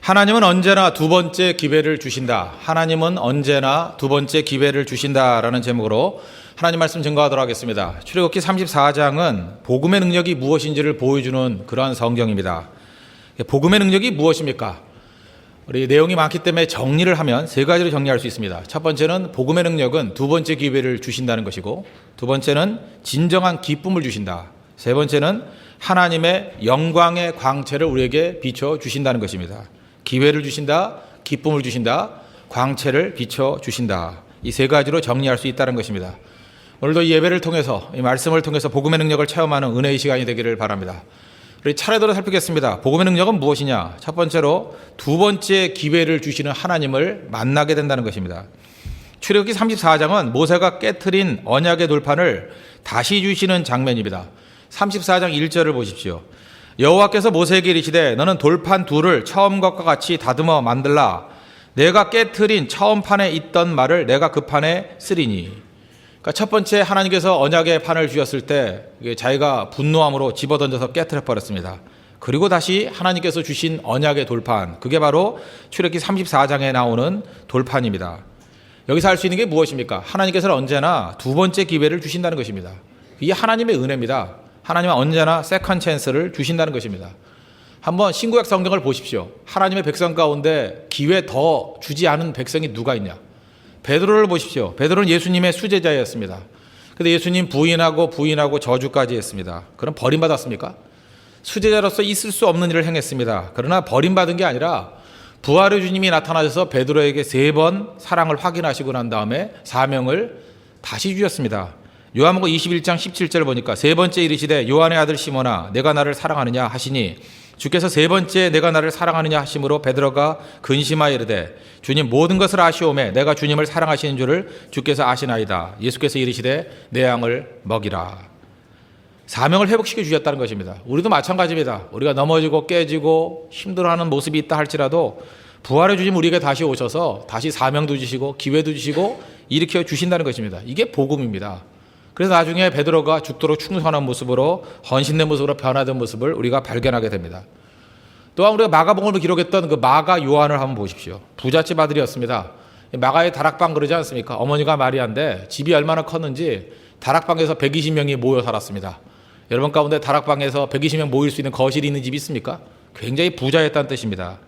하나님은 언제나 두 번째 기회를 주신다. 하나님은 언제나 두 번째 기회를 주신다라는 제목으로 하나님 말씀 증거하도록 하겠습니다. 출애굽기 34장은 복음의 능력이 무엇인지를 보여주는 그러한 성경입니다. 복음의 능력이 무엇입니까? 우리 내용이 많기 때문에 정리를 하면 세 가지로 정리할 수 있습니다. 첫 번째는 복음의 능력은 두 번째 기회를 주신다는 것이고, 두 번째는 진정한 기쁨을 주신다. 세 번째는 하나님의 영광의 광채를 우리에게 비춰 주신다는 것입니다. 기회를 주신다, 기쁨을 주신다, 광채를 비춰 주신다. 이 세 가지로 정리할 수 있다는 것입니다. 오늘도 이 예배를 통해서, 이 말씀을 통해서 복음의 능력을 체험하는 은혜의 시간이 되기를 바랍니다. 우리 차례대로 살피겠습니다. 복음의 능력은 무엇이냐? 첫 번째로 두 번째 기회를 주시는 하나님을 만나게 된다는 것입니다. 출애굽기 34장은 모세가 깨트린 언약의 돌판을 다시 주시는 장면입니다. 34장 1절을 보십시오. 여호와께서 모세에게 이르시되 너는 돌판 둘을 처음 것과 같이 다듬어 만들라. 내가 깨트린 처음 판에 있던 말을 내가 그 판에 쓰리니. 그러니까 첫 번째 하나님께서 언약의 판을 주셨을 때 자기가 분노함으로 집어던져서 깨트려 버렸습니다. 그리고 다시 하나님께서 주신 언약의 돌판, 그게 바로 출애굽기 34장에 나오는 돌판입니다. 여기서 할 수 있는 게 무엇입니까? 하나님께서는 언제나 두 번째 기회를 주신다는 것입니다. 이게 하나님의 은혜입니다. 하나님은 언제나 세컨 찬스를 주신다는 것입니다. 한번 신구약 성경을 보십시오. 하나님의 백성 가운데 기회 더 주지 않은 백성이 누가 있냐? 베드로를 보십시오. 베드로는 예수님의 수제자였습니다. 그런데 예수님 부인하고 저주까지 했습니다. 그럼 버림받았습니까? 수제자로서 있을 수 없는 일을 행했습니다. 그러나 버림받은 게 아니라 부활의 주님이 나타나셔서 베드로에게 3번 사랑을 확인하시고 난 다음에 사명을 다시 주셨습니다. 요한복음 21장 17절 보니까 세 번째 이르시되 요한의 아들 시몬아 내가 나를 사랑하느냐 하시니 주께서 세 번째 내가 나를 사랑하느냐 하심으로 베드로가 근심하여 이르되 주님 모든 것을 아시오매 내가 주님을 사랑하시는 줄을 주께서 아시나이다. 예수께서 이르시되 내 양을 먹이라. 사명을 회복시켜 주셨다는 것입니다. 우리도 마찬가지입니다. 우리가 넘어지고 깨지고 힘들어하는 모습이 있다 할지라도 부활의 주님 우리에게 다시 오셔서 다시 사명도 주시고 기회도 주시고 일으켜 주신다는 것입니다. 이게 복음입니다. 그래서 나중에 베드로가 죽도록 충성하는 모습으로 헌신된 모습으로 변화된 모습을 우리가 발견하게 됩니다. 또한 우리가 마가복음을 기록했던 그 마가 요한을 한번 보십시오. 부잣집 아들이었습니다. 마가의 다락방 그러지 않습니까? 어머니가 마리아인데 집이 얼마나 컸는지 다락방에서 120명이 모여 살았습니다. 여러분 가운데 다락방에서 120명 모일 수 있는 거실이 있는 집이 있습니까? 굉장히 부자였다는 뜻입니다.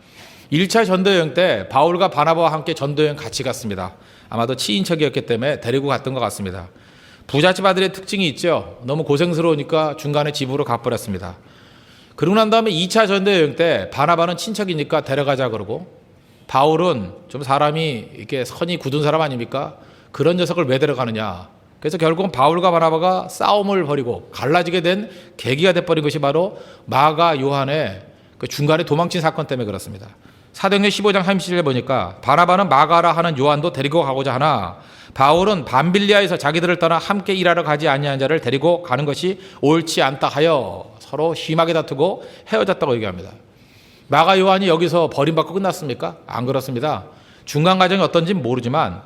1차 전도여행 때 바울과 바나바와 함께 전도여행 같이 갔습니다. 아마도 친인척이었기 때문에 데리고 갔던 것 같습니다. 부잣집 아들의 특징이 있죠. 너무 고생스러우니까 중간에 집으로 가버렸습니다. 그러고 난 다음에 2차 전도여행 때 바나바는 친척이니까 데려가자 그러고, 바울은 좀 사람이 이렇게 선이 굳은 사람 아닙니까? 그런 녀석을 왜 데려가느냐. 그래서 결국은 바울과 바나바가 싸움을 벌이고 갈라지게 된 계기가 돼버린 것이 바로 마가 요한의 그 중간에 도망친 사건 때문에 그렇습니다. 사도행전 15장 37절에 보니까 바나바는 마가라 하는 요한도 데리고 가고자 하나 바울은 밤빌리아에서 자기들을 떠나 함께 일하러 가지 아니한 자를 데리고 가는 것이 옳지 않다 하여 서로 심하게 다투고 헤어졌다고 얘기합니다. 마가 요한이 여기서 버림받고 끝났습니까? 안 그렇습니다. 중간 과정이 어떤지는 모르지만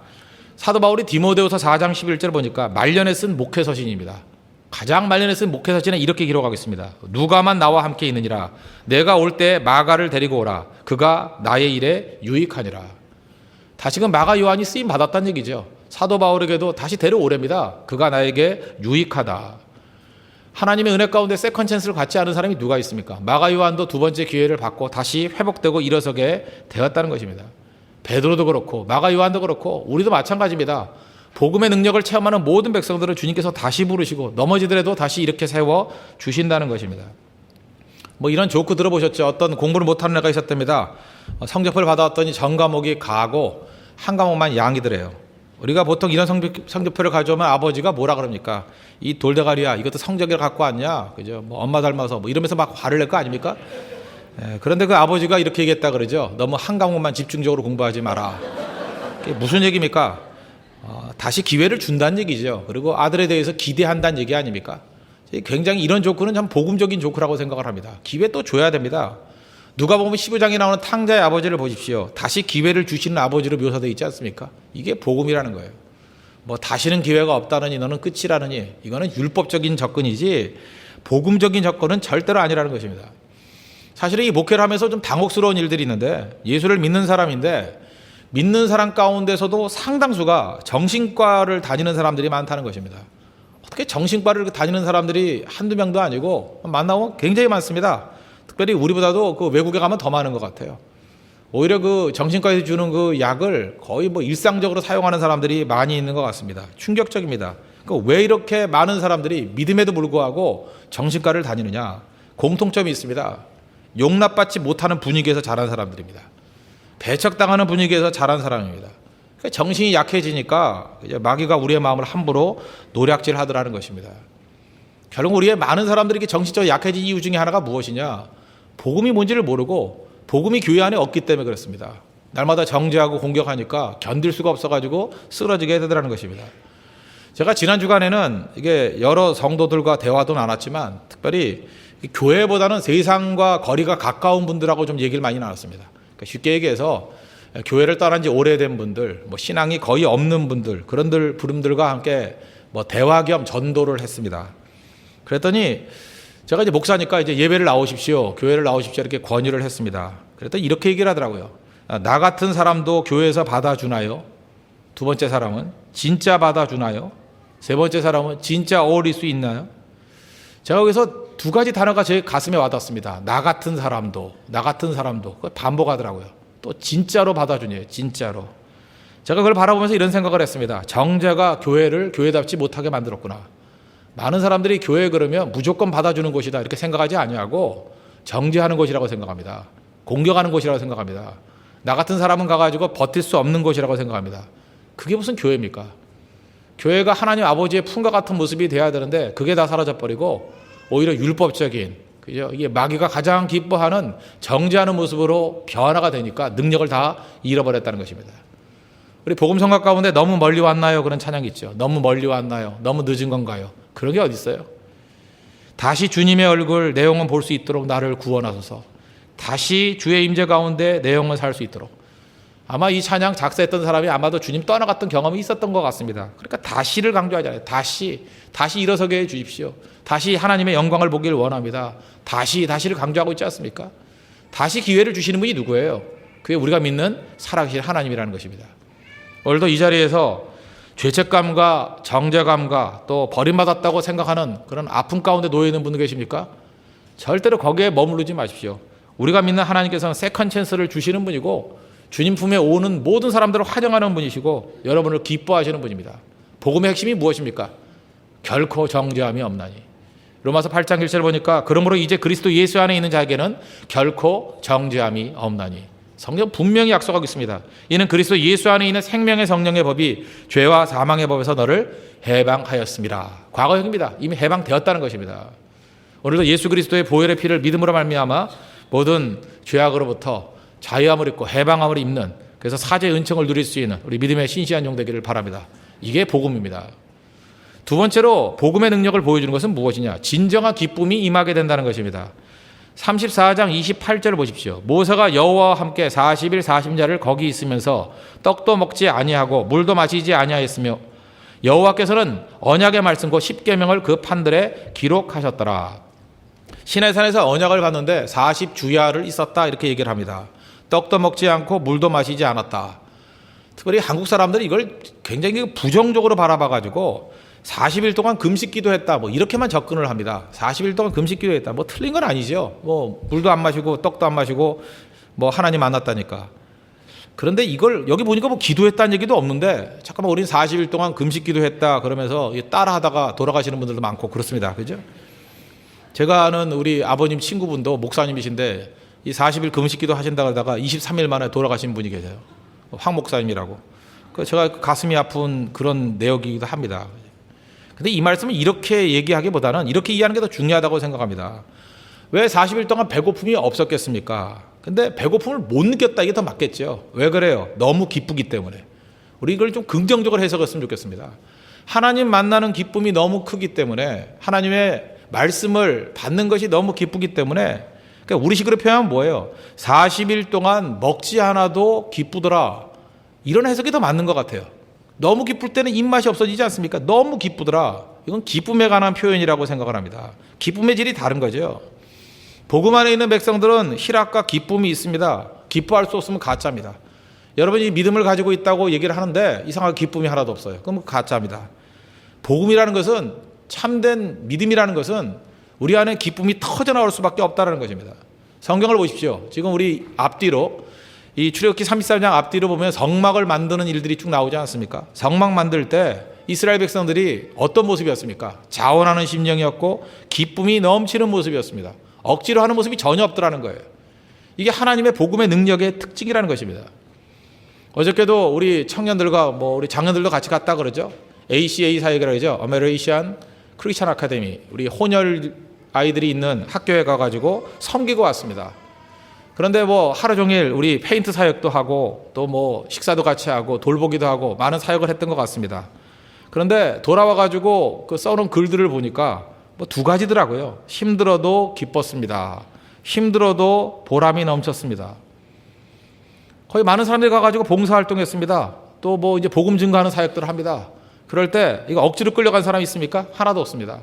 사도 바울이 디모데후서 4장 11절 보니까 말년에 쓴 목회서신입니다. 가장 말년에 쓴 목회서신에 이렇게 기록하겠습니다. 누가만 나와 함께 있느니라. 내가 올 때 마가를 데리고 오라. 그가 나의 일에 유익하니라. 다시금 마가 요한이 쓰임 받았다는 얘기죠. 사도 바울에게도 다시 데려오랍니다. 그가 나에게 유익하다. 하나님의 은혜 가운데 세컨 찬스를 갖지 않은 사람이 누가 있습니까? 마가 요한도 두 번째 기회를 받고 다시 회복되고 일어서게 되었다는 것입니다. 베드로도 그렇고 마가 요한도 그렇고 우리도 마찬가지입니다. 복음의 능력을 체험하는 모든 백성들을 주님께서 다시 부르시고 넘어지더라도 다시 이렇게 세워 주신다는 것입니다. 뭐 이런 조크 들어보셨죠? 어떤 공부를 못하는 애가 있었답니다. 성적표를 받아왔더니 전 과목이 가고 한 과목만 양이더래요. 우리가 보통 이런 성적표를 가져오면 아버지가 뭐라 그럽니까? 이 돌대가리야, 이것도 성적을 갖고 왔냐? 그죠? 뭐 엄마 닮아서 뭐 이러면서 막 화를 낼 거 아닙니까? 그런데 그 아버지가 이렇게 얘기했다 그러죠. 너무 한 과목만 집중적으로 공부하지 마라. 그게 무슨 얘기입니까? 다시 기회를 준다는 얘기죠. 그리고 아들에 대해서 기대한다는 얘기 아닙니까? 굉장히 이런 조크는 참 복음적인 조크라고 생각을 합니다. 기회 또 줘야 됩니다. 누가 보면 15장에 나오는 탕자의 아버지를 보십시오. 다시 기회를 주시는 아버지로 묘사되어 있지 않습니까? 이게 복음이라는 거예요. 뭐 다시는 기회가 없다느니 너는 끝이라느니 이거는 율법적인 접근이지 복음적인 접근은 절대로 아니라는 것입니다. 사실은 이 목회를 하면서 좀 당혹스러운 일들이 있는데, 예수를 믿는 사람인데 믿는 사람 가운데서도 상당수가 정신과를 다니는 사람들이 많다는 것입니다. 어떻게 정신과를 다니는 사람들이 한두 명도 아니고 만나면 굉장히 많습니다. 특별히 우리보다도 그 외국에 가면 더 많은 것 같아요. 오히려 그 정신과에서 주는 그 약을 거의 뭐 일상적으로 사용하는 사람들이 많이 있는 것 같습니다. 충격적입니다. 왜 이렇게 많은 사람들이 믿음에도 불구하고 정신과를 다니느냐? 공통점이 있습니다. 용납받지 못하는 분위기에서 자란 사람들입니다. 배척당하는 분위기에서 자란 사람입니다. 정신이 약해지니까 이제 마귀가 우리의 마음을 함부로 노략질하더라는 것입니다. 결국 우리의 많은 사람들이 이렇게 정신적으로 약해진 이유 중에 하나가 무엇이냐? 복음이 뭔지를 모르고 복음이 교회 안에 없기 때문에 그렇습니다. 날마다 정죄하고 공격하니까 견딜 수가 없어가지고 쓰러지게 되더라는 것입니다. 제가 지난 주간에는 이게 여러 성도들과 대화도 나눴지만 특별히 교회보다는 세상과 거리가 가까운 분들하고 좀 얘기를 많이 나눴습니다. 그러니까 쉽게 얘기해서 교회를 떠난 지 오래된 분들, 뭐 신앙이 거의 없는 분들, 그런 분들과 함께 뭐 대화 겸 전도를 했습니다. 그랬더니 제가 이제 목사니까 이제 예배를 나오십시오, 교회를 나오십시오 이렇게 권유를 했습니다. 그랬더니 이렇게 얘기를 하더라고요. 나 같은 사람도 교회에서 받아주나요? 두 번째 사람은 진짜 받아주나요? 세 번째 사람은 진짜 어울릴 수 있나요? 제가 여기서 두 가지 단어가 제 가슴에 와닿습니다. 나 같은 사람도, 나 같은 사람도. 그걸 반복하더라고요. 또 진짜로 받아주네요. 진짜로. 제가 그걸 바라보면서 이런 생각을 했습니다. 정죄가 교회를 교회답지 못하게 만들었구나. 많은 사람들이 교회 그러면 무조건 받아주는 곳이다 이렇게 생각하지 아니하고 정죄하는 곳이라고 생각합니다. 공격하는 곳이라고 생각합니다. 나 같은 사람은 가가지고 버틸 수 없는 곳이라고 생각합니다. 그게 무슨 교회입니까? 교회가 하나님 아버지의 품과 같은 모습이 돼야 되는데 그게 다 사라져버리고 오히려 율법적인, 그죠? 이게 마귀가 가장 기뻐하는 정죄하는 모습으로 변화가 되니까 능력을 다 잃어버렸다는 것입니다. 우리 복음성각 가운데 너무 멀리 왔나요? 그런 찬양이 있죠. 너무 멀리 왔나요? 너무 늦은 건가요? 그런 게 어디 있어요? 다시 주님의 얼굴 내 영혼 볼 수 있도록 나를 구원하소서. 다시 주의 임재 가운데 내 영혼 살 수 있도록. 아마 이 찬양 작사했던 사람이 아마도 주님 떠나갔던 경험이 있었던 것 같습니다. 그러니까 다시를 강조하잖아요. 다시 일어서게 해 주십시오. 다시 하나님의 영광을 보길 원합니다. 다시를 강조하고 있지 않습니까? 다시 기회를 주시는 분이 누구예요? 그게 우리가 믿는 살아계신 하나님이라는 것입니다. 오늘도 이 자리에서 죄책감과 정죄감과 또 버림받았다고 생각하는 그런 아픔 가운데 놓여 있는 분들 계십니까? 절대로 거기에 머무르지 마십시오. 우리가 믿는 하나님께서는 세컨 찬스를 주시는 분이고 주님 품에 오는 모든 사람들을 환영하는 분이시고 여러분을 기뻐하시는 분입니다. 복음의 핵심이 무엇입니까? 결코 정죄함이 없나니. 로마서 8장 1절 보니까 그러므로 이제 그리스도 예수 안에 있는 자에게는 결코 정죄함이 없나니. 성경 분명히 약속하고 있습니다. 이는 그리스도 예수 안에 있는 생명의 성령의 법이 죄와 사망의 법에서 너를 해방하였습니다. 과거형입니다. 이미 해방되었다는 것입니다. 오늘도 예수 그리스도의 보혈의 피를 믿음으로 말미암아 모든 죄악으로부터 자유함을 입고 해방함을 입는, 그래서 사죄의 은총을 누릴 수 있는 우리 믿음의 신실한 종 되기를 바랍니다. 이게 복음입니다. 두 번째로 복음의 능력을 보여주는 것은 무엇이냐? 진정한 기쁨이 임하게 된다는 것입니다. 34장 28절을 보십시오. 모세가 여호와와 함께 40일 40야를 거기 있으면서 떡도 먹지 아니하고 물도 마시지 아니하였으며 여호와께서는 언약의 말씀과 십계명을 그 판들에 기록하셨더라. 시내산에서 언약을 받는데 40주야를 있었다 이렇게 얘기를 합니다. 떡도 먹지 않고 물도 마시지 않았다. 특별히 한국 사람들이 이걸 굉장히 부정적으로 바라봐가지고 40일 동안 금식 기도했다 뭐 이렇게만 접근을 합니다. 40일 동안 금식 기도했다 뭐 틀린 건 아니죠. 뭐 물도 안 마시고 떡도 안 마시고 뭐 하나님 만났다니까. 그런데 이걸 여기 보니까 뭐 기도했다는 얘기도 없는데 잠깐만 우린 40일 동안 금식 기도했다 그러면서 따라하다가 돌아가시는 분들도 많고 그렇습니다. 그죠? 제가 아는 우리 아버님 친구분도 목사님이신데 이 40일 금식 기도 하신다 그러다가 23일 만에 돌아가신 분이 계세요. 황 목사님이라고. 제가 가슴이 아픈 그런 내용이기도 합니다. 근데 이 말씀은 이렇게 얘기하기보다는 이렇게 이해하는 게 더 중요하다고 생각합니다. 왜 40일 동안 배고픔이 없었겠습니까? 근데 배고픔을 못 느꼈다 이게 더 맞겠죠. 왜 그래요? 너무 기쁘기 때문에. 우리 이걸 좀 긍정적으로 해석했으면 좋겠습니다. 하나님 만나는 기쁨이 너무 크기 때문에 하나님의 말씀을 받는 것이 너무 기쁘기 때문에 그러니까 우리식으로 표현하면 뭐예요? 40일 동안 먹지 않아도 기쁘더라. 이런 해석이 더 맞는 것 같아요. 너무 기쁠 때는 입맛이 없어지지 않습니까? 너무 기쁘더라. 이건 기쁨에 관한 표현이라고 생각을 합니다. 기쁨의 질이 다른 거죠. 복음 안에 있는 백성들은 희락과 기쁨이 있습니다. 기뻐할 수 없으면 가짜입니다. 여러분이 믿음을 가지고 있다고 얘기를 하는데 이상하게 기쁨이 하나도 없어요. 그럼 가짜입니다. 복음이라는 것은, 참된 믿음이라는 것은 우리 안에 기쁨이 터져나올 수밖에 없다는 것입니다. 성경을 보십시오. 지금 우리 앞뒤로 이 출애굽기 33장 앞뒤로 보면 성막을 만드는 일들이 쭉 나오지 않습니까? 성막 만들 때 이스라엘 백성들이 어떤 모습이었습니까? 자원하는 심령이었고 기쁨이 넘치는 모습이었습니다. 억지로 하는 모습이 전혀 없더라는 거예요. 이게 하나님의 복음의 능력의 특징이라는 것입니다. 어저께도 우리 청년들과 우리 장년들도 같이 갔다 그러죠. ACA 사역이라고 하죠. 아메리칸 크리스천 아카데미. 우리 혼혈 아이들이 있는 학교에 가가지고 섬기고 왔습니다. 그런데 하루 종일 우리 페인트 사역도 하고 또 식사도 같이 하고 돌보기도 하고 많은 사역을 했던 것 같습니다. 그런데 돌아와가지고 그 써놓은 글들을 보니까 두 가지더라고요. 힘들어도 기뻤습니다. 힘들어도 보람이 넘쳤습니다. 거의 많은 사람들이 가가지고 봉사활동했습니다. 또 이제 복음 증거하는 사역들을 합니다. 그럴 때 이거 억지로 끌려간 사람이 있습니까? 하나도 없습니다.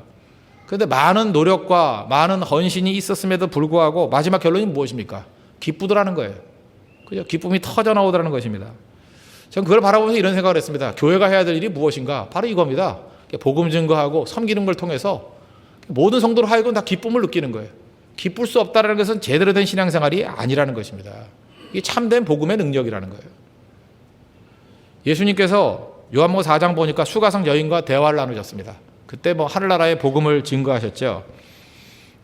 그런데 많은 노력과 많은 헌신이 있었음에도 불구하고 마지막 결론이 무엇입니까? 기쁘더라는 거예요. 그죠? 기쁨이 터져 나오더라는 것입니다. 저는 그걸 바라보면서 이런 생각을 했습니다. 교회가 해야 될 일이 무엇인가? 바로 이겁니다. 복음 증거하고 섬기는 걸 통해서 모든 성도로 하여금 다 기쁨을 느끼는 거예요. 기쁠 수 없다는 것은 제대로 된 신앙생활이 아니라는 것입니다. 이게 참된 복음의 능력이라는 거예요. 예수님께서 요한복음 4장 보니까 수가성 여인과 대화를 나누셨습니다. 그때 하늘나라의 복음을 증거하셨죠.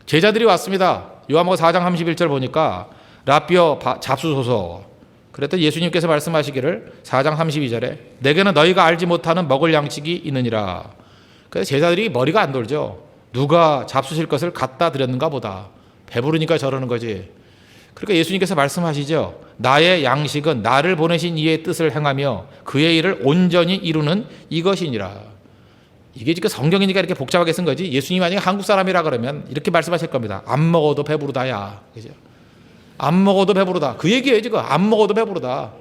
제자들이 왔습니다. 요한복음 4장 31절 보니까 라삐어 잡수소서. 그랬더니 예수님께서 말씀하시기를 4장 32절에 내게는 너희가 알지 못하는 먹을 양식이 있느니라. 그래서 제자들이 머리가 안 돌죠. 누가 잡수실 것을 갖다 드렸는가 보다. 배부르니까 저러는 거지. 그러니까 예수님께서 말씀하시죠. 나의 양식은 나를 보내신 이의 뜻을 행하며 그의 일을 온전히 이루는 이것이니라. 이게 지금 성경이니까 이렇게 복잡하게 쓴 거지. 예수님 만약에 한국 사람이라 그러면 이렇게 말씀하실 겁니다. 안 먹어도 배부르다야. 그죠? 안 먹어도 배부르다. 그 얘기예요 지금. 안 먹어도 배부르다.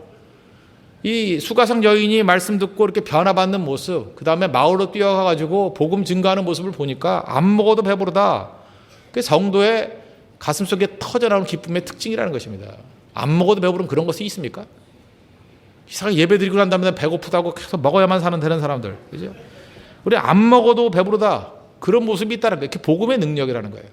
이 수가성 여인이 말씀 듣고 이렇게 변화받는 모습, 그 다음에 마을로 뛰어가가지고 복음 증거하는 모습을 보니까 안 먹어도 배부르다. 그게 성도의 가슴속에 터져나오는 기쁨의 특징이라는 것입니다. 안 먹어도 배부른 그런 것이 있습니까? 이상하게 예배 드리고 난 다음에 배고프다고 계속 먹어야만 사는 되는 사람들. 그죠? 우리 안 먹어도 배부르다. 그런 모습이 있다는 거예요. 그게 복음의 능력이라는 거예요.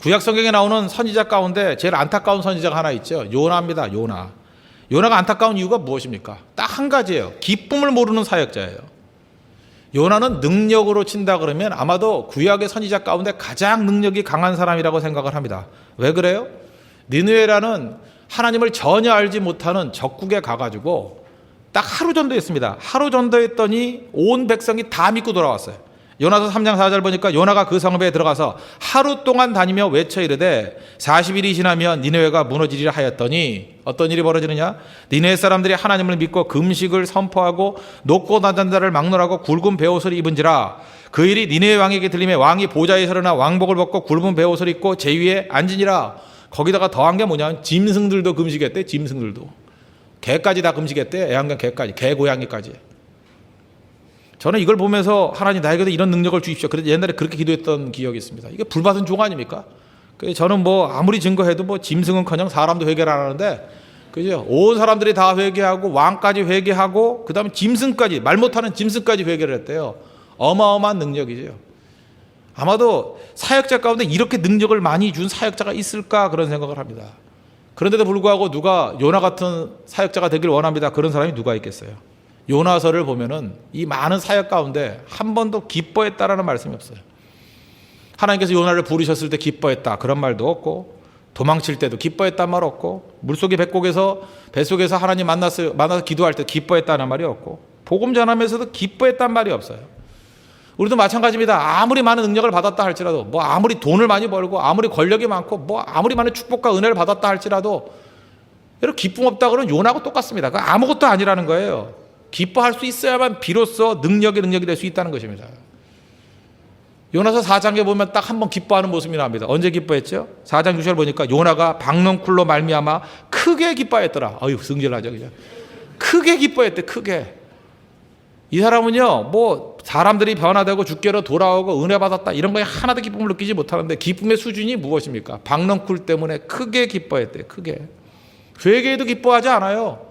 구약 성경에 나오는 선지자 가운데 제일 안타까운 선지자가 하나 있죠. 요나입니다. 요나. 요나가 안타까운 이유가 무엇입니까? 딱 한 가지예요. 기쁨을 모르는 사역자예요. 요나는 능력으로 친다 그러면 아마도 구약의 선지자 가운데 가장 능력이 강한 사람이라고 생각을 합니다. 왜 그래요? 니느웨라는 하나님을 전혀 알지 못하는 적국에 가가지고 딱 하루 전도했습니다. 하루 전도했더니 온 백성이 다 믿고 돌아왔어요. 요나서 3장 4절 보니까 요나가 그 성읍에 들어가서 하루 동안 다니며 외쳐 이르되 40일이 지나면 니느웨가 무너지리라 하였더니 어떤 일이 벌어지느냐? 니느웨 사람들이 하나님을 믿고 금식을 선포하고 높고 낮은 자를 막론하고 굵은 베옷을 입은지라. 그 일이 니느웨 왕에게 들리매 왕이 보좌에 서려나 왕복을 벗고 굵은 베옷을 입고 제위에 앉으니라. 거기다가 더한 게 뭐냐면 짐승들도 금식했대. 짐승들도. 개까지 다 금식했대. 애완견 개까지. 개 고양이까지. 저는 이걸 보면서 하나님 나에게도 이런 능력을 주십시오. 그래서 옛날에 그렇게 기도했던 기억이 있습니다. 이게 불받은 종 아닙니까? 저는 아무리 증거해도 짐승은커녕 사람도 회개를 안 하는데, 그죠? 온 사람들이 다 회개하고 왕까지 회개하고 그다음에 짐승까지, 말 못하는 짐승까지 회개를 했대요. 어마어마한 능력이죠. 아마도 사역자 가운데 이렇게 능력을 많이 준 사역자가 있을까 그런 생각을 합니다. 그런데도 불구하고 누가 요나 같은 사역자가 되길 원합니다. 그런 사람이 누가 있겠어요? 요나서를 보면은 이 많은 사역 가운데 한 번도 기뻐했다라는 말씀이 없어요. 하나님께서 요나를 부르셨을 때 기뻐했다 그런 말도 없고, 도망칠 때도 기뻐했단 말 없고, 물속의 뱃속에서 하나님 만나서 기도할 때 기뻐했다는 말이 없고, 복음 전하면서도 기뻐했단 말이 없어요. 우리도 마찬가지입니다. 아무리 많은 능력을 받았다 할지라도, 아무리 돈을 많이 벌고, 아무리 권력이 많고, 아무리 많은 축복과 은혜를 받았다 할지라도 여러분 기쁨 없다 그러면 요나하고 똑같습니다. 그 아무것도 아니라는 거예요. 기뻐할 수 있어야만 비로소 능력이 될 수 있다는 것입니다. 요나서 4장에 보면 딱 한 번 기뻐하는 모습이 나옵니다. 언제 기뻐했죠? 4장 6절 보니까 요나가 박농쿨로 말미암아 크게 기뻐했더라. 승질나죠, 그죠? 크게 기뻐했대. 크게. 이 사람은요, 뭐 사람들이 변화되고 주께로 돌아오고 은혜 받았다 이런 거에 하나도 기쁨을 느끼지 못하는데 기쁨의 수준이 무엇입니까? 박넝쿨 때문에 크게 기뻐했대요. 크게. 회개에도 기뻐하지 않아요.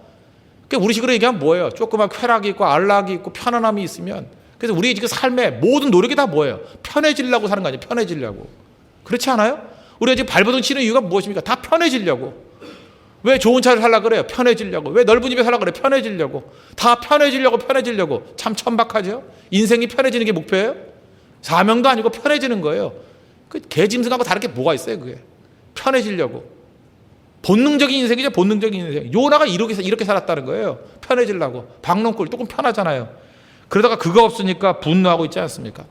그러니까 우리 식으로 얘기하면 뭐예요? 조그만 쾌락이 있고 안락이 있고 편안함이 있으면, 그래서 우리 지금 삶의 모든 노력이 다 뭐예요? 편해지려고 사는 거 아니에요? 편해지려고. 그렇지 않아요? 우리가 지금 발버둥 치는 이유가 무엇입니까? 다 편해지려고. 왜 좋은 차를 살려고 그래요? 편해지려고. 왜 넓은 집에 살려고 그래요? 편해지려고. 다 편해지려고. 참 천박하죠? 인생이 편해지는 게 목표예요? 사명도 아니고 편해지는 거예요. 그 개짐승하고 다른 게 뭐가 있어요, 그게? 편해지려고. 본능적인 인생이죠, 본능적인 인생. 요나가 이렇게 살았다는 거예요. 편해지려고. 박넝쿨 조금 편하잖아요. 그러다가 그거 없으니까 분노하고 있지 않습니까?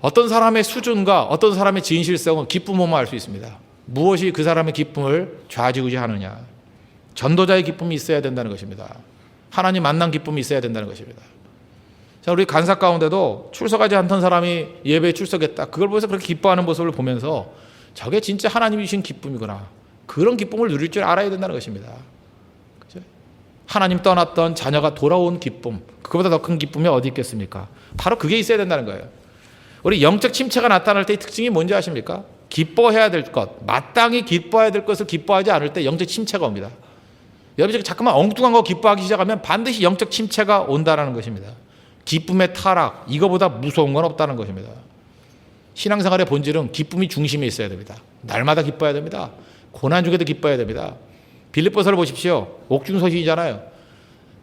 어떤 사람의 수준과 어떤 사람의 진실성은 기쁨 보면 알 수 있습니다. 무엇이 그 사람의 기쁨을 좌지우지하느냐. 전도자의 기쁨이 있어야 된다는 것입니다. 하나님 만난 기쁨이 있어야 된다는 것입니다. 자, 우리 간사 가운데도 출석하지 않던 사람이 예배에 출석했다. 그걸 보면서 그렇게 기뻐하는 모습을 보면서 저게 진짜 하나님이 주신 기쁨이구나. 그런 기쁨을 누릴 줄 알아야 된다는 것입니다. 그죠? 하나님 떠났던 자녀가 돌아온 기쁨, 그거보다 더 큰 기쁨이 어디 있겠습니까? 바로 그게 있어야 된다는 거예요. 우리 영적 침체가 나타날 때의 특징이 뭔지 아십니까? 기뻐해야 될 것, 마땅히 기뻐해야 될 것을 기뻐하지 않을 때 영적 침체가 옵니다. 여러분 자꾸만 엉뚱한 거 기뻐하기 시작하면 반드시 영적 침체가 온다는 것입니다. 기쁨의 타락, 이거보다 무서운 건 없다는 것입니다. 신앙생활의 본질은 기쁨이 중심에 있어야 됩니다. 날마다 기뻐해야 됩니다. 고난 중에도 기뻐해야 됩니다. 빌립보서를 보십시오. 옥중서신이잖아요.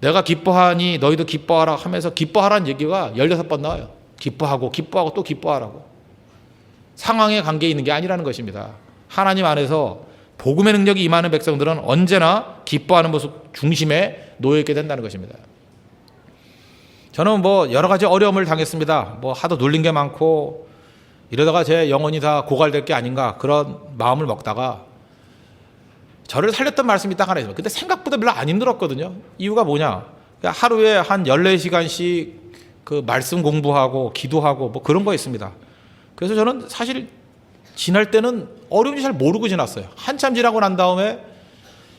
내가 기뻐하니 너희도 기뻐하라 하면서 기뻐하라는 얘기가 16번 나와요. 기뻐하고 또 기뻐하라고. 상황에 관계 있는 게 아니라는 것입니다. 하나님 안에서 복음의 능력이 임하는 백성들은 언제나 기뻐하는 모습 중심에 놓여있게 된다는 것입니다. 저는 뭐 여러 가지 어려움을 당했습니다. 뭐 하도 눌린 게 많고 이러다가 제 영혼이 다 고갈될 게 아닌가 그런 마음을 먹다가 저를 살렸던 말씀이 딱 하나 있어요. 근데 생각보다 별로 안 힘들었거든요. 이유가 뭐냐? 하루에 한 14시간씩 그 말씀 공부하고 기도하고 뭐 그런 거 있습니다. 그래서 저는 사실 지날 때는 어려운지 잘 모르고 지났어요. 한참 지나고 난 다음에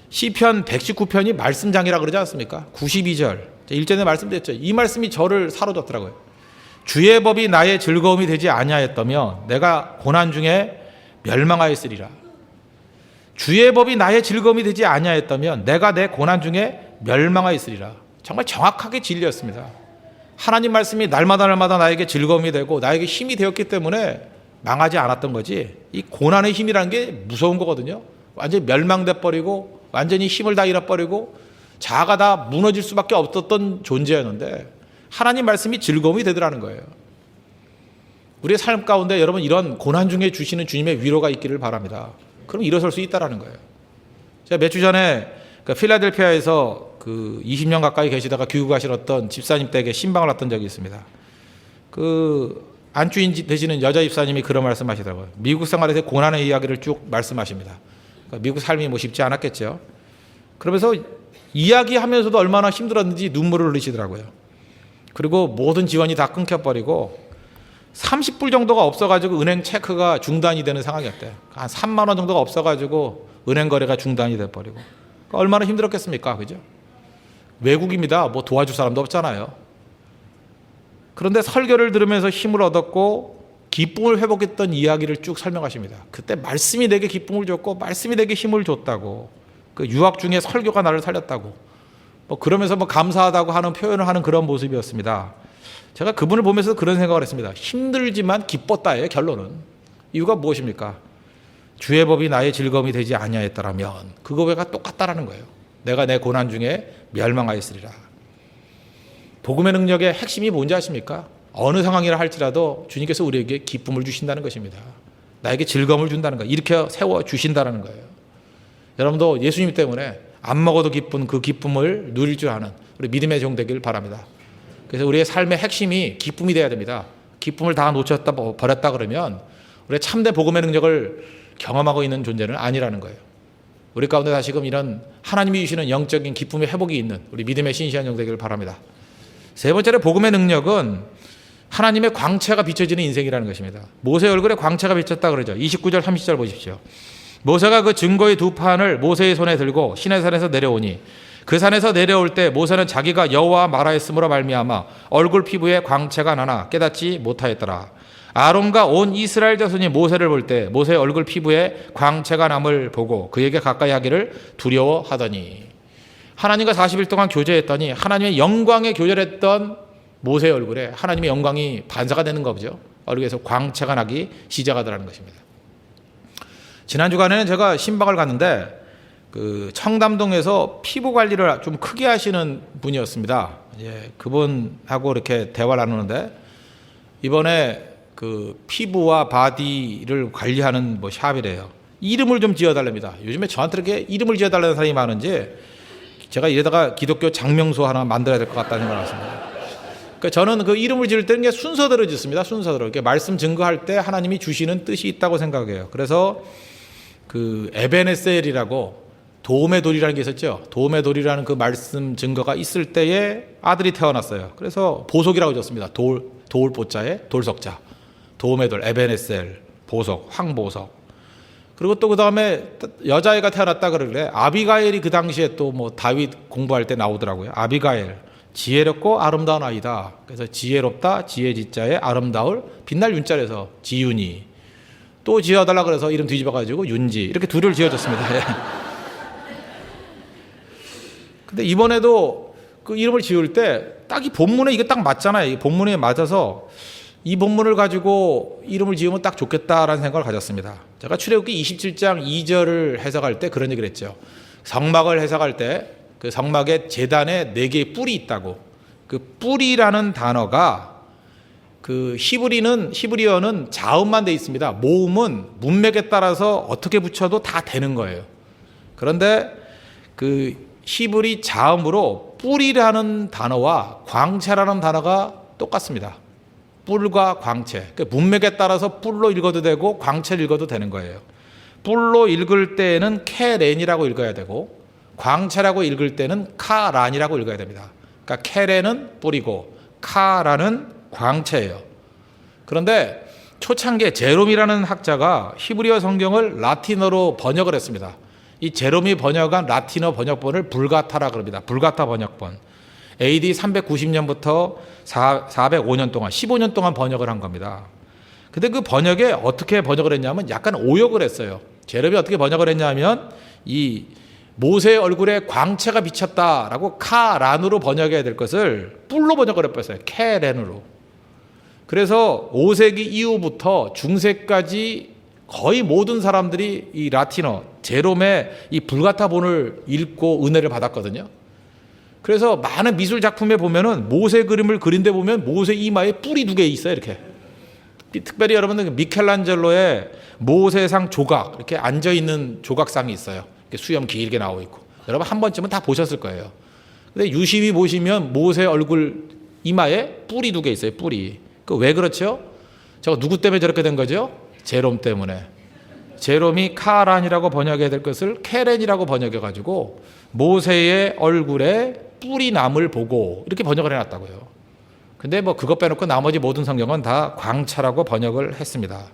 시편 119편이 말씀장이라 그러지 않습니까? 92절. 일전에 말씀드렸죠. 이 말씀이 저를 사로잡더라고요. 주의 법이 나의 즐거움이 되지 아니하였다면 내가 고난 중에 멸망하였으리라. 주의 법이 나의 즐거움이 되지 아니하였다면 내가 내 고난 중에 멸망하였으리라. 정말 정확하게 진리였습니다. 하나님 말씀이 날마다 나에게 즐거움이 되고 나에게 힘이 되었기 때문에 망하지 않았던 거지, 이 고난의 힘이라는 게 무서운 거거든요. 완전히 멸망돼 버리고 완전히 힘을 다 잃어버리고 자아가 다 무너질 수밖에 없었던 존재였는데 하나님 말씀이 즐거움이 되더라는 거예요. 우리의 삶 가운데 여러분 이런 고난 중에 주시는 주님의 위로가 있기를 바랍니다. 그럼 일어설 수 있다라는 거예요. 제가 몇 주 전에 필라델피아에서 20년 가까이 계시다가 귀국하신 집사님 댁에 신방을 왔던 적이 있습니다. 안주인 되시는 여자 집사님이 그런 말씀하시더라고요. 미국 생활에서 고난의 이야기를 쭉 말씀하십니다. 미국 삶이 뭐 쉽지 않았겠죠. 그러면서 이야기하면서도 얼마나 힘들었는지 눈물을 흘리시더라고요. 그리고 모든 지원이 다 끊겨버리고 30불 정도가 없어가지고 은행 체크가 중단이 되는 상황이었대요. 한 3만 원 정도가 없어가지고 은행 거래가 중단이 돼버리고. 얼마나 힘들었겠습니까? 그죠? 외국입니다. 뭐 도와줄 사람도 없잖아요. 그런데 설교를 들으면서 힘을 얻었고 기쁨을 회복했던 이야기를 쭉 설명하십니다. 그때 말씀이 내게 기쁨을 줬고 말씀이 내게 힘을 줬다고. 유학 중에 설교가 나를 살렸다고. 그러면서 감사하다고 하는 표현을 하는 그런 모습이었습니다. 제가 그분을 보면서 그런 생각을 했습니다. 힘들지만 기뻤다예요, 결론은. 이유가 무엇입니까? 주의 법이 나의 즐거움이 되지 아니하였더라면 그거가 똑같다라는 거예요. 내가 내 고난 중에 멸망하였으리라. 복음의 능력의 핵심이 뭔지 아십니까? 어느 상황이라 할지라도 주님께서 우리에게 기쁨을 주신다는 것입니다. 나에게 즐거움을 준다는 거예요. 일으켜 세워 주신다는 거예요. 여러분도 예수님 때문에 안 먹어도 기쁜 그 기쁨을 누릴 줄 아는 우리 믿음의 종 되길 바랍니다. 그래서 우리의 삶의 핵심이 기쁨이 되어야 됩니다. 기쁨을 다 놓쳤다 버렸다 그러면 우리의 참된 복음의 능력을 경험하고 있는 존재는 아니라는 거예요. 우리 가운데 다시금 이런 하나님이 주시는 영적인 기쁨의 회복이 있는 우리 믿음의 신실한 종 되기를 바랍니다. 세 번째로 복음의 능력은 하나님의 광채가 비춰지는 인생이라는 것입니다. 모세 얼굴에 광채가 비쳤다 그러죠. 29절 30절 보십시오. 모세가 그 증거의 두 판을 모세의 손에 들고 시내산에서 내려오니 그 산에서 내려올 때 모세는 자기가 여호와 말하였으므로 말미암아 얼굴 피부에 광채가 나나 깨닫지 못하였더라. 아론과 온 이스라엘 자손이 모세를 볼 때 모세의 얼굴 피부에 광채가 남을 보고 그에게 가까이 하기를 두려워하더니, 하나님과 40일 동안 교제했더니 하나님의 영광에 교제했던 모세의 얼굴에 하나님의 영광이 반사가 되는 거죠. 얼굴에서 광채가 나기 시작하더라는 것입니다. 지난 주간에는 제가 신방을 갔는데 그 청담동에서 피부 관리를 좀 크게 하시는 분이었습니다. 그분하고 이렇게 대화를 나누는데, 이번에 그 피부와 바디를 관리하는 뭐 샵이래요. 이름을 좀 지어달랍니다. 요즘에 저한테 이렇게 이름을 지어달라는 사람이 많은지 제가 이러다가 기독교 장명소 하나 만들어야 될 것 같다는 생각을 했습니다. 그러니까 저는 그 이름을 지을 때는 순서대로 짓습니다. 순서대로. 이렇게 말씀 증거할 때 하나님이 주시는 뜻이 있다고 생각해요. 그래서 그 에베네셀이라고 도움의 돌이라는 게 있었죠. 도움의 돌이라는 그 말씀 증거가 있을 때에 아들이 태어났어요. 그래서 보석이라고 졌습니다. 도울 보자에 돌석자. 도움의 돌, 에베네셀, 보석, 황보석. 그리고 또 그 다음에 여자애가 태어났다 그러길래 아비가일이 그 당시에 또 뭐 다윗 공부할 때 나오더라고요. 아비가일, 지혜롭고 아름다운 아이다. 그래서 지혜롭다, 지혜지자에 아름다울, 빛날 윤자에서 지윤이. 또 지어달라 그래서 이름 뒤집어가지고 윤지. 이렇게 둘을 지어줬습니다. 근데 이번에도 그 이름을 지을 때 딱 이 본문에 이게 딱 맞잖아요. 이 본문에 맞아서 이 본문을 가지고 이름을 지으면 딱 좋겠다라는 생각을 가졌습니다. 제가 출애굽기 27장 2절을 해석할 때 그런 얘기를 했죠. 성막을 해석할 때 그 성막에 제단에 4개의 뿔이 있다고. 그 뿔이라는 단어가 그 히브리어는 자음만 돼 있습니다. 모음은 문맥에 따라서 어떻게 붙여도 다 되는 거예요. 그런데 그 히브리 자음으로 뿔이라는 단어와 광채라는 단어가 똑같습니다. 뿔과 광채. 그러니까 문맥에 따라서 뿔로 읽어도 되고 광채를 읽어도 되는 거예요. 뿔로 읽을 때는 케렌이라고 읽어야 되고 광채라고 읽을 때는 카란이라고 읽어야 됩니다. 그러니까 케렌은 뿔이고 카란은 광채예요. 그런데 초창기에 제롬이라는 학자가 히브리어 성경을 라틴어로 번역을 했습니다. 이 제롬이 번역한 라틴어 번역본을 불가타라 그럽니다. 불가타 번역본. AD 390년부터 405년 동안 15년 동안 번역을 한 겁니다. 근데 그 번역에 어떻게 번역을 했냐면 약간 오역을 했어요. 제롬이 어떻게 번역을 했냐면 이 모세의 얼굴에 광채가 비쳤다라고 카란으로 번역해야 될 것을 뿔로 번역을 해버렸어요. 케렌으로. 그래서 5세기 이후부터 중세까지 거의 모든 사람들이 이 라틴어 제롬의 이 불가타본을 읽고 은혜를 받았거든요. 그래서 많은 미술 작품에 보면은 모세 그림을 그린 데 보면 모세 이마에 뿔이 2개 있어요. 이렇게. 특별히 여러분들 미켈란젤로의 모세상 조각, 이렇게 앉아 있는 조각상이 있어요. 이렇게 수염 길게 나오고 있고. 여러분 한 번쯤은 다 보셨을 거예요. 근데 유심히 보시면 모세 얼굴 이마에 뿔이 2개 있어요. 뿔이. 그 왜 그렇죠? 저거 누구 때문에 저렇게 된 거죠? 제롬 때문에. 제롬이 카란이라고 번역해야 될 것을 케렌이라고 번역해가지고 모세의 얼굴에 뿔이 남을 보고 이렇게 번역을 해놨다고요. 근데 뭐 그것 빼놓고 나머지 모든 성경은 다 광채라고 번역을 했습니다.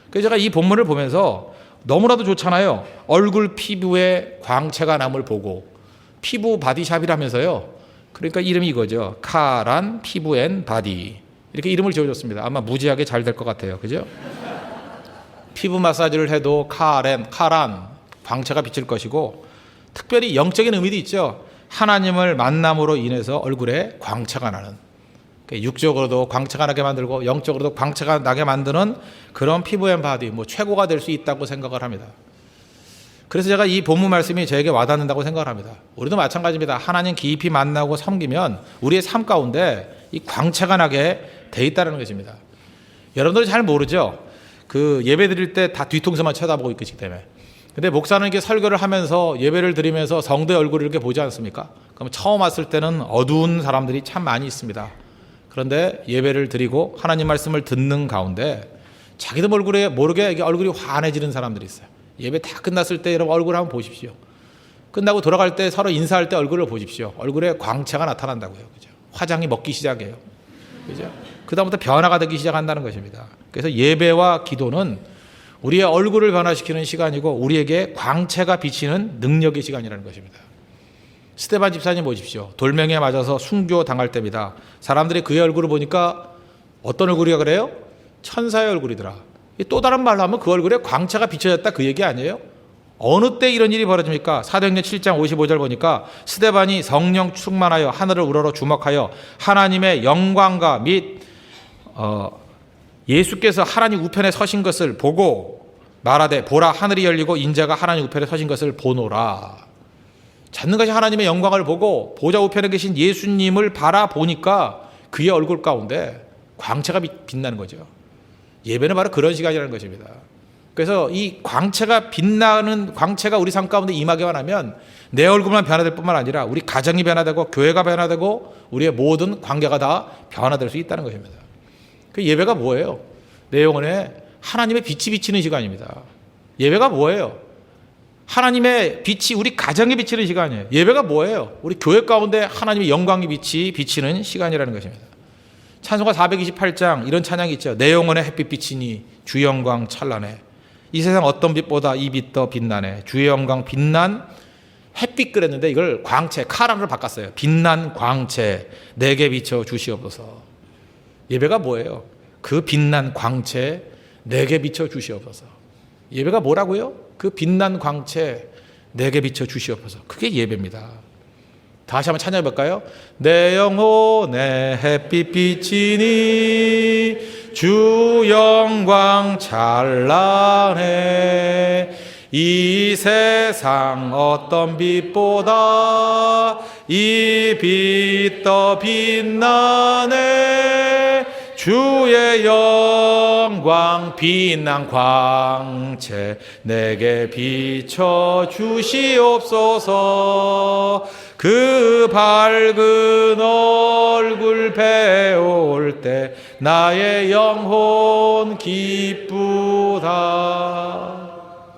그래서 제가 이 본문을 보면서 너무나도 좋잖아요. 얼굴 피부에 광채가 남을 보고. 피부 바디샵이라면서요. 그러니까 이름이 이거죠. 카란 피부 앤 바디. 이렇게 이름을 지어줬습니다. 아마 무지하게 잘 될 것 같아요. 그죠? 피부 마사지를 해도 카란, 광채가 비칠 것이고, 특별히 영적인 의미도 있죠. 하나님을 만남으로 인해서 얼굴에 광채가 나는, 육적으로도 광채가 나게 만들고 영적으로도 광채가 나게 만드는 그런 피부 앤 바디, 뭐 최고가 될 수 있다고 생각을 합니다. 그래서 제가 이 본문 말씀이 저에게 와닿는다고 생각을 합니다. 우리도 마찬가지입니다. 하나님 깊이 만나고 섬기면 우리의 삶 가운데 이 광채가 나게 돼 있다는 것입니다. 여러분들이 잘 모르죠? 그 예배 드릴 때 다 뒤통수만 쳐다보고 있기 때문에. 근데 목사는 이렇게 설교를 하면서 예배를 드리면서 성도의 얼굴을 이렇게 보지 않습니까? 그럼 처음 왔을 때는 어두운 사람들이 참 많이 있습니다. 그런데 예배를 드리고 하나님 말씀을 듣는 가운데 자기도 얼굴에 모르게 이게 얼굴이 환해지는 사람들이 있어요. 예배 다 끝났을 때 여러분 얼굴 한번 보십시오. 끝나고 돌아갈 때 서로 인사할 때 얼굴을 보십시오. 얼굴에 광채가 나타난다고요. 그죠? 화장이 먹기 시작해요. 그죠? 그다음부터 변화가 되기 시작한다는 것입니다. 그래서 예배와 기도는 우리의 얼굴을 변화시키는 시간이고 우리에게 광채가 비치는 능력의 시간이라는 것입니다. 스데반 집사님 보십시오. 돌멩이에 맞아서 순교 당할 때입니다. 사람들이 그의 얼굴을 보니까 어떤 얼굴이라 그래요? 천사의 얼굴이더라. 또 다른 말로 하면 그 얼굴에 광채가 비춰졌다 그 얘기 아니에요? 어느 때 이런 일이 벌어집니까? 사도행전 7장 55절 보니까 스데반이 성령 충만하여 하늘을 우러러 주목하여 하나님의 영광과 및 예수께서 하나님 우편에 서신 것을 보고 말하되 보라 하늘이 열리고 인자가 하나님 우편에 서신 것을 보노라. 찾는 것이 하나님의 영광을 보고 보좌 우편에 계신 예수님을 바라보니까 그의 얼굴 가운데 광채가 빛나는 거죠. 예배는 바로 그런 시간이라는 것입니다. 그래서 이 광채가 빛나는 광채가 우리 삶 가운데 임하기만 하면 내 얼굴만 변화될 뿐만 아니라 우리 가정이 변화되고 교회가 변화되고 우리의 모든 관계가 다 변화될 수 있다는 것입니다. 그 예배가 뭐예요? 내 영혼에 하나님의 빛이 비치는 시간입니다. 예배가 뭐예요? 하나님의 빛이 우리 가정에 비치는 시간이에요. 예배가 뭐예요? 우리 교회 가운데 하나님의 영광의 빛이 비치는 시간이라는 것입니다. 찬송가 428장 이런 찬양이 있죠. 내 영혼에 햇빛 비치니 주 영광 찬란해. 이 세상 어떤 빛보다 이 빛 더 빛나네. 주의 영광 빛난 햇빛 그랬는데 이걸 광채 카라로 바꿨어요. 빛난 광채 내게 비춰 주시옵소서. 예배가 뭐예요? 그 빛난 광채 내게 비춰 주시옵소서. 예배가 뭐라고요? 그 빛난 광채 내게 비춰 주시옵소서. 그게 예배입니다. 다시 한번 찬양해 볼까요? 내 영혼에 햇빛 비치니 주 영광 찬란해. 이 세상 어떤 빛보다 이 빛 더 빛나네. 주의 영광 빛난 광채 내게 비춰 주시옵소서. 그 밝은 얼굴 배울 때 나의 영혼 기쁘다.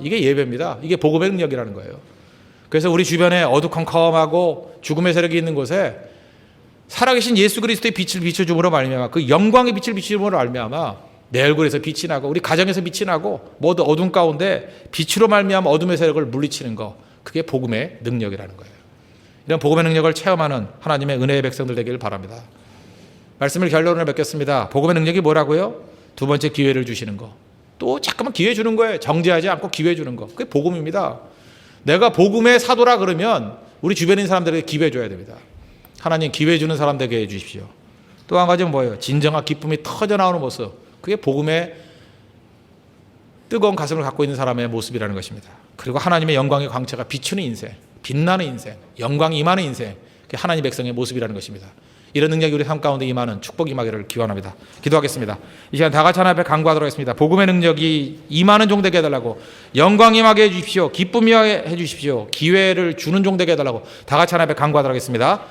이게 예배입니다. 이게 복음의 능력이라는 거예요. 그래서 우리 주변에 어두컴컴하고 죽음의 세력이 있는 곳에 살아계신 예수 그리스도의 빛을 비춰줌으로 말미암아 그 영광의 빛을 비춰줌으로 말미암아 내 얼굴에서 빛이 나고 우리 가정에서 빛이 나고 모두 어둠 가운데 빛으로 말미암아 어둠의 세력을 물리치는 거, 그게 복음의 능력이라는 거예요. 이런 복음의 능력을 체험하는 하나님의 은혜의 백성들 되기를 바랍니다. 말씀을 결론을 맺겠습니다. 복음의 능력이 뭐라고요? 두 번째 기회를 주시는 거. 또 잠깐만 기회 주는 거예요. 정죄하지 않고 기회 주는 거. 그게 복음입니다. 내가 복음의 사도라 그러면 우리 주변에 있는 사람들에게 기회 줘야 됩니다. 하나님 기회 주는 사람 되게 해주십시오. 또 한 가지는 뭐예요? 진정한 기쁨이 터져 나오는 모습. 그게 복음의 뜨거운 가슴을 갖고 있는 사람의 모습이라는 것입니다. 그리고 하나님의 영광의 광채가 비추는 인생, 빛나는 인생, 영광이 임하는 인생, 그게 하나님 백성의 모습이라는 것입니다. 이런 능력이 우리 삶 가운데 임하는 축복 임하기를 기원합니다. 기도하겠습니다. 이 시간 다 같이 하나님 앞에 간구하도록 하겠습니다. 복음의 능력이 임하는 종 되게 해달라고, 영광 임하게 해주십시오. 기쁨 임하게 해주십시오. 기회를 주는 종 되게 해달라고 다 같이 하나님 앞에 간구하도록 하겠습니다.